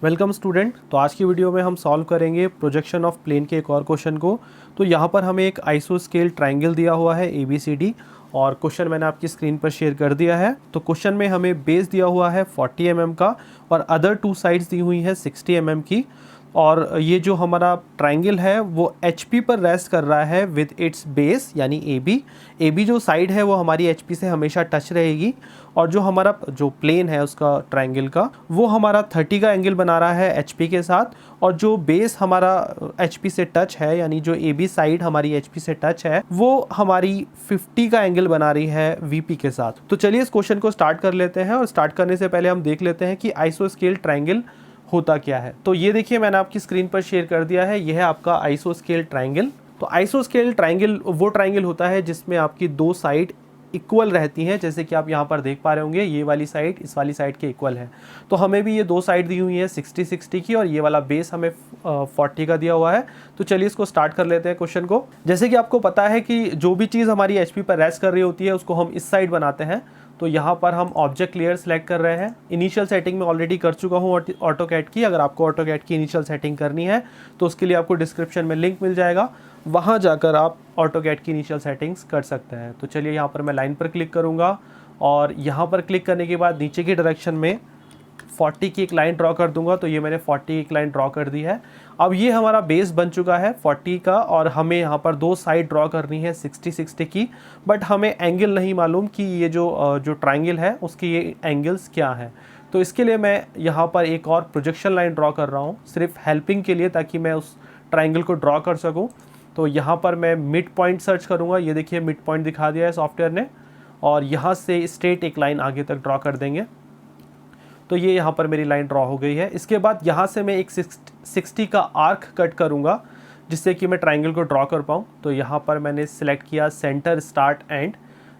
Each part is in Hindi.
Welcome student. तो आज की वीडियो में हम सॉल्व करेंगे प्रोजेक्शन ऑफ प्लेन के एक और क्वेश्चन को। तो यहाँ पर हमें एक आइसोस्केल ट्रायंगल दिया हुआ है ABCD और क्वेश्चन मैंने आपकी स्क्रीन पर शेयर कर दिया है। तो क्वेश्चन में हमें बेस दिया हुआ है 40 mm का और अदर टू साइड्स दी हुई है 60 mm की। और ये जो हमारा ट्रायंगल है वो HP पर रेस्ट कर रहा है विद इट्स बेस यानी AB जो साइड है वो हमारी HP से हमेशा टच रहेगी। और जो हमारा जो प्लेन है उसका ट्रायंगल का वो हमारा 30 का एंगल बना रहा है HP के साथ। और जो बेस हमारा HP से टच है यानी जो AB साइड हमारी HP से टच है वो हमारी 50 का एंगल बना रही है VP के साथ। तो चलिए इस क्वेश्चन को स्टार्ट कर लेते हैं और स्टार्ट करने से पहले हम देख लेते हैं कि आइसोस्केल ट्रायंगल होता क्या है। तो ये देखिए मैंने आपकी स्क्रीन पर शेयर कर दिया है, यह है आपका आइसोस्केल ट्रायंगल। तो आइसोस्केल ट्रायंगल वो ट्रायंगल होता है जिसमें आपकी दो साइड इक्वल रहती हैं, जैसे कि आप यहाँ पर देख पा रहे होंगे ये वाली साइड इस वाली साइड के इक्वल है। तो हमें भी ये दो साइड दी हुई है 60-60 की और ये वाला बेस हमें 40 का दिया हुआ है। तो चलिए इसको स्टार्ट कर लेते हैं क्वेश्चन को। जैसे कि आपको पता है कि जो भी चीज़ हमारी HP पर रेस्ट कर रही होती है उसको हम इस साइड बनाते हैं। तो यहाँ पर हम ऑब्जेक्ट लेयर सेलेक्ट कर रहे हैं। इनिशियल सेटिंग में ऑलरेडी कर चुका हूँ ऑटोकैड की। अगर आपको ऑटोकैड की इनिशियल सेटिंग करनी है तो उसके लिए आपको डिस्क्रिप्शन में लिंक मिल जाएगा, वहाँ जाकर आप ऑटोकैड की इनिशियल सेटिंग्स कर सकते हैं। तो चलिए यहाँ पर मैं लाइन पर क्लिक करूँगा और यहाँ पर क्लिक करने के बाद नीचे की डायरेक्शन में 40 की एक लाइन ड्रॉ कर दूंगा। तो ये मैंने 40 की एक लाइन ड्रॉ कर दी है। अब ये हमारा बेस बन चुका है 40 का और हमें यहाँ पर दो साइड ड्रॉ करनी है 60-60 की। बट हमें एंगल नहीं मालूम कि ये जो ट्रायंगल है उसके ये एंगल्स क्या हैं। तो इसके लिए मैं यहाँ पर एक और प्रोजेक्शन लाइन ड्रॉ कर रहा हूँ सिर्फ हेल्पिंग के लिए, ताकि मैं उस ट्रायंगल को ड्रॉ कर सकूँ। तो यहाँ पर मैं मिड पॉइंट सर्च करूँगा। ये देखिए मिड पॉइंट दिखा दिया है सॉफ्टवेयर ने और यहाँ से स्ट्रेट एक लाइन आगे तक ड्रॉ कर देंगे। तो ये यहाँ पर मेरी लाइन ड्रॉ हो गई है। इसके बाद यहाँ से मैं एक 60 का आर्क कट करूँगा जिससे कि मैं ट्रायंगल को ड्रॉ कर पाऊँ। तो यहाँ पर मैंने सिलेक्ट किया सेंटर स्टार्ट एंड,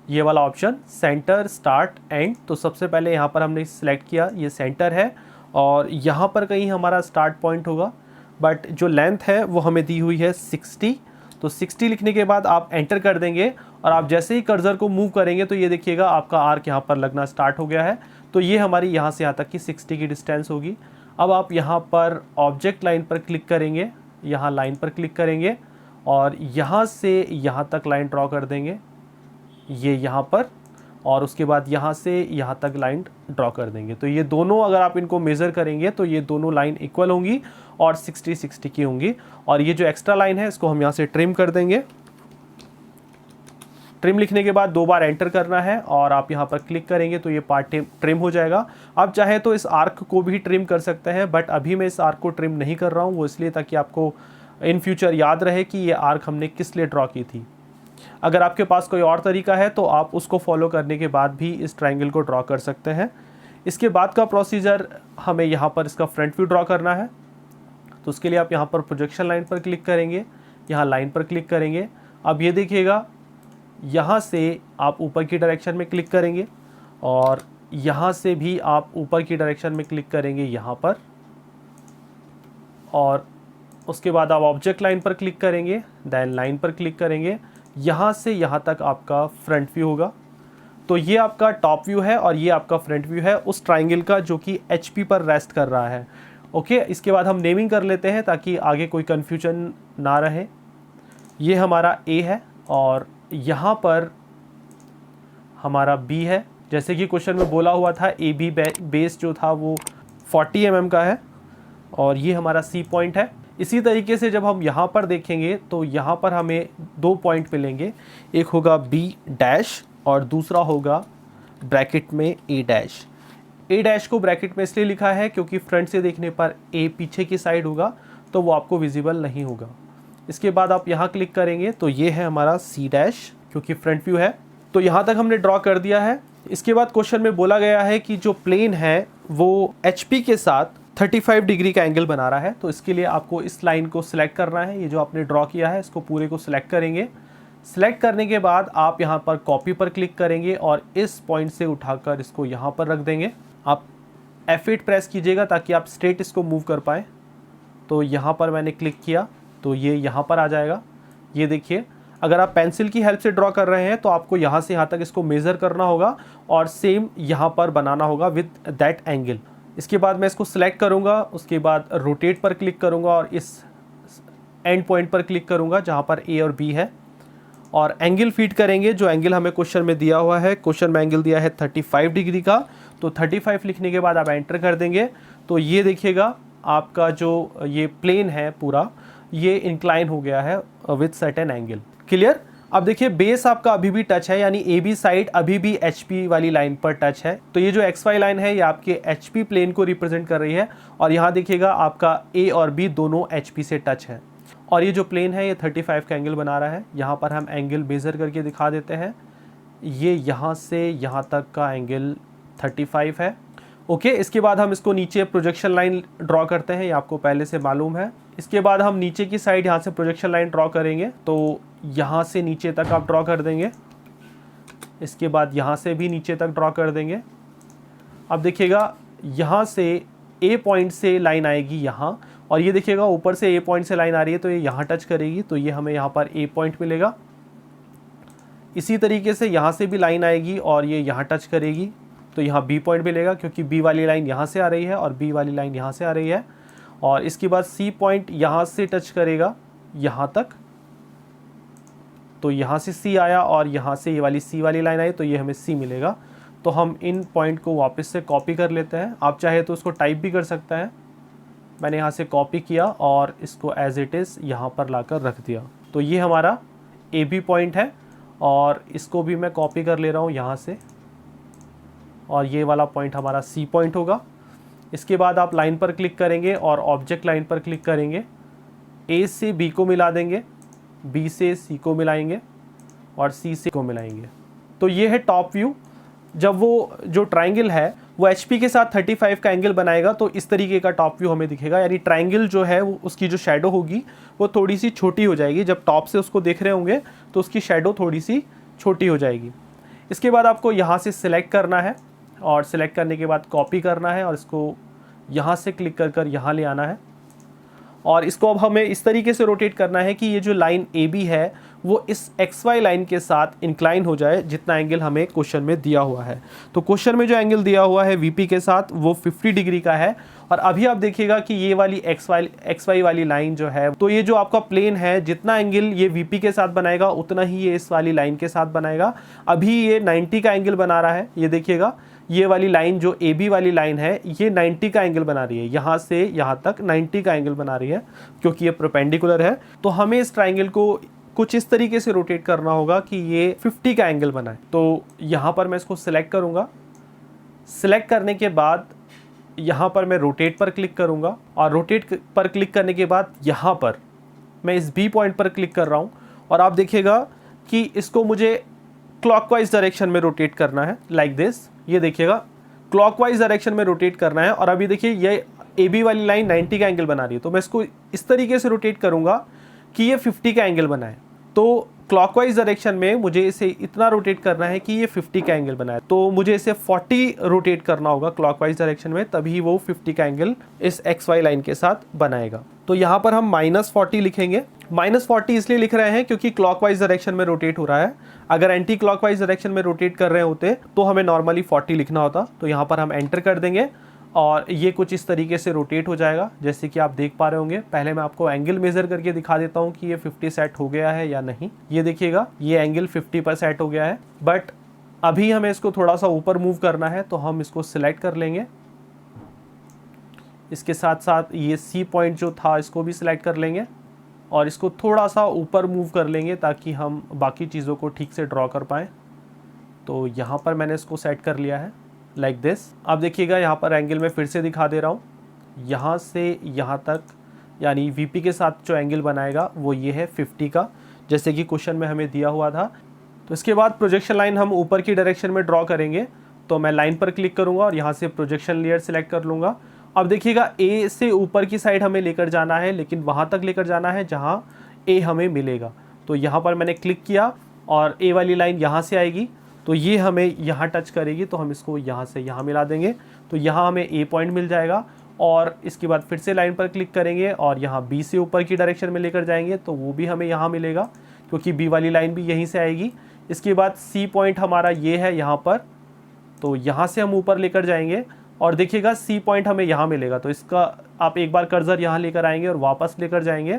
ये वाला ऑप्शन सेंटर स्टार्ट एंड। तो सबसे पहले यहाँ पर हमने सिलेक्ट किया ये सेंटर है और यहाँ पर कहीं हमारा स्टार्ट पॉइंट होगा। बट जो लेंथ है वो हमें दी हुई है 60। तो 60 लिखने के बाद आप एंटर कर देंगे और आप जैसे ही कर्सर को मूव करेंगे तो ये देखिएगा आपका आर्क यहाँ पर लगना स्टार्ट हो गया है। तो ये हमारी यहाँ से यहाँ तक की 60 की डिस्टेंस होगी। अब आप यहाँ पर ऑब्जेक्ट लाइन पर क्लिक करेंगे, यहाँ लाइन पर क्लिक करेंगे और यहाँ से यहाँ तक लाइन ड्रॉ कर देंगे, ये यहाँ पर, और उसके बाद यहाँ से यहाँ तक लाइन ड्रॉ कर देंगे। तो ये दोनों अगर आप इनको मेज़र करेंगे तो ये दोनों लाइन इक्वल होंगी और 60-60 की होंगी। और ये जो एक्स्ट्रा लाइन है इसको हम यहाँ से ट्रिम कर देंगे। ट्रिम लिखने के बाद दो बार एंटर करना है और आप यहाँ पर क्लिक करेंगे तो ये पार्ट ट्रिम हो जाएगा। आप चाहे तो इस आर्क को भी ट्रिम कर सकते हैं, बट अभी मैं इस आर्क को ट्रिम नहीं कर रहा हूँ, वो इसलिए ताकि आपको इन फ्यूचर याद रहे कि ये आर्क हमने किस लिए ड्रॉ की थी। अगर आपके पास कोई और तरीका है तो आप उसको फॉलो करने के बाद भी इस ट्रायंगल को ड्रॉ कर सकते हैं। इसके बाद का प्रोसीजर हमें यहाँ पर इसका फ्रंट व्यू ड्रॉ करना है। तो उसके लिए आप यहाँ पर प्रोजेक्शन लाइन पर क्लिक करेंगे, यहाँ लाइन पर क्लिक करेंगे। अब ये देखिएगा यहाँ से आप ऊपर की डायरेक्शन में क्लिक करेंगे और यहाँ से भी आप ऊपर की डायरेक्शन में क्लिक करेंगे यहाँ पर, और उसके बाद आप ऑब्जेक्ट लाइन पर क्लिक करेंगे, देन लाइन पर क्लिक करेंगे। यहाँ से यहाँ तक आपका फ्रंट व्यू होगा। तो ये आपका टॉप व्यू है और ये आपका फ्रंट व्यू है उस ट्रायंगल का जो कि HP पर रेस्ट कर रहा है। ओके, इसके बाद हम नेमिंग कर लेते हैं ताकि आगे कोई कन्फ्यूजन ना रहे। ये हमारा A है और यहाँ पर हमारा B है। जैसे कि क्वेश्चन में बोला हुआ था AB बेस जो था वो 40 mm का है और ये हमारा C पॉइंट है। इसी तरीके से जब हम यहाँ पर देखेंगे तो यहाँ पर हमें दो पॉइंट मिलेंगे, एक होगा B डैश और दूसरा होगा ब्रैकेट में A डैश। A डैश को ब्रैकेट में इसलिए लिखा है क्योंकि फ्रंट से देखने पर A पीछे की साइड होगा तो वो आपको विजिबल नहीं होगा। इसके बाद आप यहाँ क्लिक करेंगे तो ये है हमारा C डैश क्योंकि फ्रंट व्यू है। तो यहाँ तक हमने ड्रॉ कर दिया है। इसके बाद क्वेश्चन में बोला गया है कि जो प्लेन है वो HP के साथ 35 डिग्री का एंगल बना रहा है। तो इसके लिए आपको इस लाइन को सिलेक्ट करना है। ये जो आपने ड्रॉ किया है इसको पूरे को सिलेक्ट करेंगे। सिलेक्ट करने के बाद आप यहाँ पर कॉपी पर क्लिक करेंगे और इस पॉइंट से उठाकर इसको यहाँ पर रख देंगे। आप F8 प्रेस कीजिएगा ताकि आप स्ट्रेट इसको मूव कर पाएँ। तो यहाँ पर मैंने क्लिक किया तो ये यहाँ पर आ जाएगा। ये देखिए, अगर आप पेंसिल की हेल्प से ड्रॉ कर रहे हैं तो आपको यहाँ से यहाँ तक इसको मेज़र करना होगा और सेम यहाँ पर बनाना होगा विद दैट एंगल। इसके बाद मैं इसको सिलेक्ट करूँगा, उसके बाद रोटेट पर क्लिक करूँगा और इस एंड पॉइंट पर क्लिक करूँगा जहाँ पर ए और बी है, और एंगल फीड करेंगे जो एंगल हमें क्वेश्चन में दिया हुआ है। क्वेश्चन में एंगल दिया है 35 डिग्री का, तो 35 लिखने के बाद आप एंटर कर देंगे। तो ये देखिएगा आपका जो ये प्लेन है पूरा ये इंक्लाइन हो गया है विथ सर्टेन एंगल। क्लियर। अब देखिए बेस आपका अभी भी टच है, यानी ए बी साइड अभी भी एच पी वाली लाइन पर टच है। तो ये जो एक्स वाई लाइन है ये आपके एच पी प्लेन को रिप्रेजेंट कर रही है, और यहाँ देखिएगा आपका ए और बी दोनों एच पी से टच है, और ये जो प्लेन है ये 35 का एंगल बना रहा है। यहाँ पर हम एंगल मेज़र करके दिखा देते हैं, ये यहाँ से यहाँ तक का एंगल 35 है। ओके, इसके बाद हम इसको नीचे प्रोजेक्शन लाइन ड्रॉ करते हैं, ये आपको पहले से मालूम है। इसके बाद हम नीचे की साइड यहाँ से प्रोजेक्शन लाइन ड्रॉ करेंगे, तो यहाँ से नीचे तक आप ड्रॉ कर देंगे। इसके बाद यहाँ से भी नीचे तक ड्रॉ कर देंगे। अब देखिएगा यहाँ से ए पॉइंट से लाइन आएगी यहाँ, और ये देखिएगा ऊपर से ए पॉइंट से लाइन आ रही है तो ये यहाँ टच करेगी, तो ये हमें यहाँ पर ए पॉइंट मिलेगा। इसी तरीके से यहाँ से भी लाइन आएगी और ये यहाँ टच करेगी, तो यहाँ बी पॉइंट मिलेगा, क्योंकि बी वाली लाइन यहाँ से आ रही है और बी वाली लाइन यहाँ से आ रही है। और इसके बाद सी पॉइंट यहाँ से टच करेगा यहाँ तक, तो यहाँ से सी आया और यहाँ से ये वाली सी वाली लाइन आई, तो ये हमें सी मिलेगा। तो हम इन पॉइंट को वापस से कॉपी कर लेते हैं, आप चाहे तो उसको टाइप भी कर सकते हैं। मैंने यहाँ से कॉपी किया और इसको एज इट इज़ यहाँ पर लाकर रख दिया। तो ये हमारा ए बी पॉइंट है, और इसको भी मैं कॉपी कर ले रहा हूँ यहाँ से, और ये वाला पॉइंट हमारा सी पॉइंट होगा। इसके बाद आप लाइन पर क्लिक करेंगे और ऑब्जेक्ट लाइन पर क्लिक करेंगे, ए से बी को मिला देंगे, बी से सी को मिलाएंगे और सी से को मिलाएंगे। तो ये है टॉप व्यू। जब वो जो ट्रायंगल है वो एच पी के साथ 35 का एंगल बनाएगा तो इस तरीके का टॉप व्यू हमें दिखेगा, यानी ट्रायंगल जो है वो उसकी जो शेडो होगी वो थोड़ी सी छोटी हो जाएगी। जब टॉप से उसको देख रहे होंगे तो उसकी शेडो थोड़ी सी छोटी हो जाएगी। इसके बाद आपको यहाँ से सिलेक्ट करना है, और सिलेक्ट करने के बाद कॉपी करना है और इसको यहाँ से क्लिक कर कर यहाँ ले आना है, और इसको अब हमें इस तरीके से रोटेट करना है कि ये जो लाइन ए बी है वो इस एक्स वाई लाइन के साथ इंक्लाइन हो जाए, जितना एंगल हमें क्वेश्चन में दिया हुआ है। तो क्वेश्चन में जो एंगल दिया हुआ है वीपी के साथ वो 50 डिग्री का है। और अभी आप देखिएगा कि ये वाली एक्स वाई वाली लाइन जो है, तो ये जो आपका प्लेन है जितना एंगल ये वीपी के साथ बनाएगा उतना ही ये इस वाली लाइन के साथ बनाएगा। अभी ये 90 का एंगल बना रहा है, ये देखिएगा ये वाली लाइन जो ए बी वाली लाइन है ये 90 का एंगल बना रही है, यहाँ से यहाँ तक 90 का एंगल बना रही है क्योंकि ये परपेंडिकुलर है। तो हमें इस ट्रायंगल को कुछ इस तरीके से रोटेट करना होगा कि ये 50 का एंगल बनाए। तो यहाँ पर मैं इसको सिलेक्ट करूँगा, सिलेक्ट करने के बाद यहाँ पर मैं रोटेट पर क्लिक करूँगा, और रोटेट पर क्लिक करने के बाद यहाँ पर मैं इस बी पॉइंट पर क्लिक कर रहा हूँ, और आप देखिएगा कि इसको मुझे क्लॉकवाइज डायरेक्शन में रोटेट करना है, लाइक दिस। ये देखिएगा क्लॉकवाइज डायरेक्शन में रोटेट करना है, और अभी देखिए ये ए बी वाली लाइन 90 का एंगल बना रही है, तो मैं इसको इस तरीके से रोटेट करूँगा कि ये 50 का एंगल बनाए। तो क्लॉकवाइज डायरेक्शन में मुझे इसे इतना रोटेट करना है कि ये 50 का एंगल बनाए, तो मुझे इसे 40 रोटेट करना होगा क्लॉकवाइज डायरेक्शन में, तभी वो 50 का एंगल इस एक्स वाई लाइन के साथ बनाएगा। तो यहाँ पर हम -40 लिखेंगे। -40 इसलिए लिख रहे हैं क्योंकि क्लॉकवाइज डायरेक्शन में रोटेट हो रहा है। अगर एंटी क्लॉकवाइज डायरेक्शन में रोटेट कर रहे होते तो हमें नॉर्मली 40 लिखना होता। तो यहाँ पर हम एंटर कर देंगे और ये कुछ इस तरीके से रोटेट हो जाएगा, जैसे कि आप देख पा रहे होंगे। पहले मैं आपको एंगल मेज़र करके दिखा देता हूँ कि ये 50 सेट हो गया है या नहीं। ये देखिएगा ये एंगल 50 पर सेट हो गया है, बट अभी हमें इसको थोड़ा सा ऊपर मूव करना है, तो हम इसको सिलेक्ट कर लेंगे। इसके साथ साथ ये सी पॉइंट जो था इसको भी सिलेक्ट कर लेंगे और इसको थोड़ा सा ऊपर मूव कर लेंगे ताकि हम बाकी चीज़ों को ठीक से ड्रॉ कर पाएँ। तो यहाँ पर मैंने इसको सेट कर लिया है लाइक दिस। अब देखिएगा यहाँ पर एंगल मैं फिर से दिखा दे रहा हूँ, यहाँ से यहाँ तक यानी वीपी के साथ जो एंगल बनाएगा वो ये है 50 का, जैसे कि क्वेश्चन में हमें दिया हुआ था। तो इसके बाद प्रोजेक्शन लाइन हम ऊपर की डायरेक्शन में ड्रॉ करेंगे, तो मैं लाइन पर क्लिक करूँगा और यहाँ से प्रोजेक्शन लेयर सेलेक्ट कर लूँगा। अब देखिएगा ए से ऊपर की साइड हमें लेकर जाना है, लेकिन वहाँ तक लेकर जाना है जहाँ ए हमें मिलेगा। तो यहाँ पर मैंने क्लिक किया और ए वाली लाइन यहाँ से आएगी, तो ये हमें यहाँ टच करेगी, तो हम इसको यहाँ से यहाँ मिला देंगे, तो यहाँ हमें ए पॉइंट मिल जाएगा। और इसके बाद फिर से लाइन पर क्लिक करेंगे और यहाँ बी से ऊपर की डायरेक्शन में लेकर जाएंगे, तो वो भी हमें यहाँ मिलेगा क्योंकि बी वाली लाइन भी यहीं से आएगी। इसके बाद सी पॉइंट हमारा ये है यहाँ पर, तो यहाँ से हम ऊपर लेकर जाएंगे और देखिएगा सी पॉइंट हमें यहाँ मिलेगा। तो इसका आप एक बार कर्सर यहाँ लेकर आएंगे और वापस लेकर जाएंगे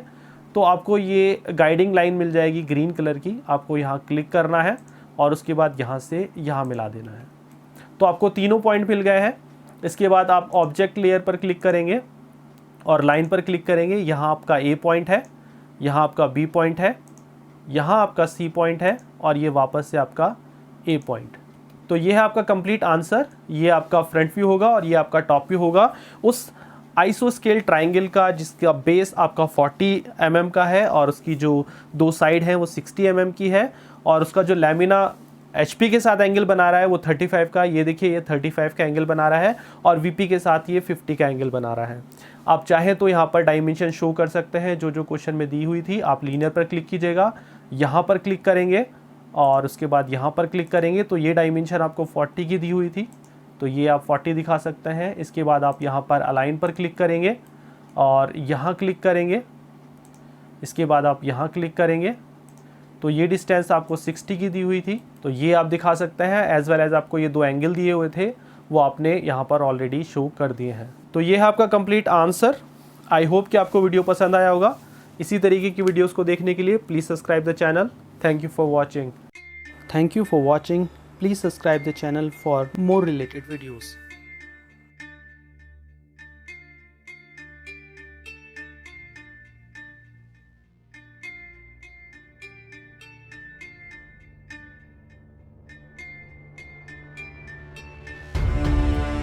तो आपको ये गाइडिंग लाइन मिल जाएगी ग्रीन कलर की। आपको यहाँ क्लिक करना है और उसके बाद यहाँ से यहाँ मिला देना है। तो आपको तीनों पॉइंट मिल गए हैं। इसके बाद आप ऑब्जेक्ट लेयर पर क्लिक करेंगे और लाइन पर क्लिक करेंगे। यहाँ आपका ए पॉइंट है, यहाँ आपका बी पॉइंट है, यहाँ आपका सी पॉइंट है और ये वापस से आपका ए पॉइंट। तो ये है आपका कंप्लीट आंसर। ये आपका फ्रंट व्यू होगा और ये आपका टॉप व्यू होगा उस आइसोस्केल ट्राइंगल का जिसका बेस आपका 40 mm का है और उसकी जो दो साइड है वो 60 mm की है और उसका जो लैमिना HP के साथ एंगल बना रहा है वो 35 का। ये देखिए ये 35 का एंगल बना रहा है और VP के साथ ये 50 का एंगल बना रहा है। आप चाहें तो यहाँ पर डायमेंशन शो कर सकते हैं जो क्वेश्चन में दी हुई थी। आप लीनियर पर क्लिक कीजिएगा, यहाँ पर क्लिक करेंगे और उसके बाद यहाँ पर क्लिक करेंगे तो ये डायमेंशन आपको 40 की दी हुई थी तो ये आप 40 दिखा सकते हैं। इसके बाद आप यहाँ पर अलाइन पर क्लिक करेंगे और यहाँ क्लिक करेंगे। इसके बाद आप यहाँ क्लिक करेंगे तो ये डिस्टेंस आपको 60 की दी हुई थी तो ये आप दिखा सकते हैं। एज वेल एज आपको ये दो एंगल दिए हुए थे वो आपने यहाँ पर ऑलरेडी शो कर दिए हैं। तो ये है आपका कंप्लीट आंसर। आई होप कि आपको वीडियो पसंद आया होगा। इसी तरीके की वीडियोस को देखने के लिए please subscribe the channel. Thank you for watching. Thank you for watching. Please subscribe the channel for more related videos.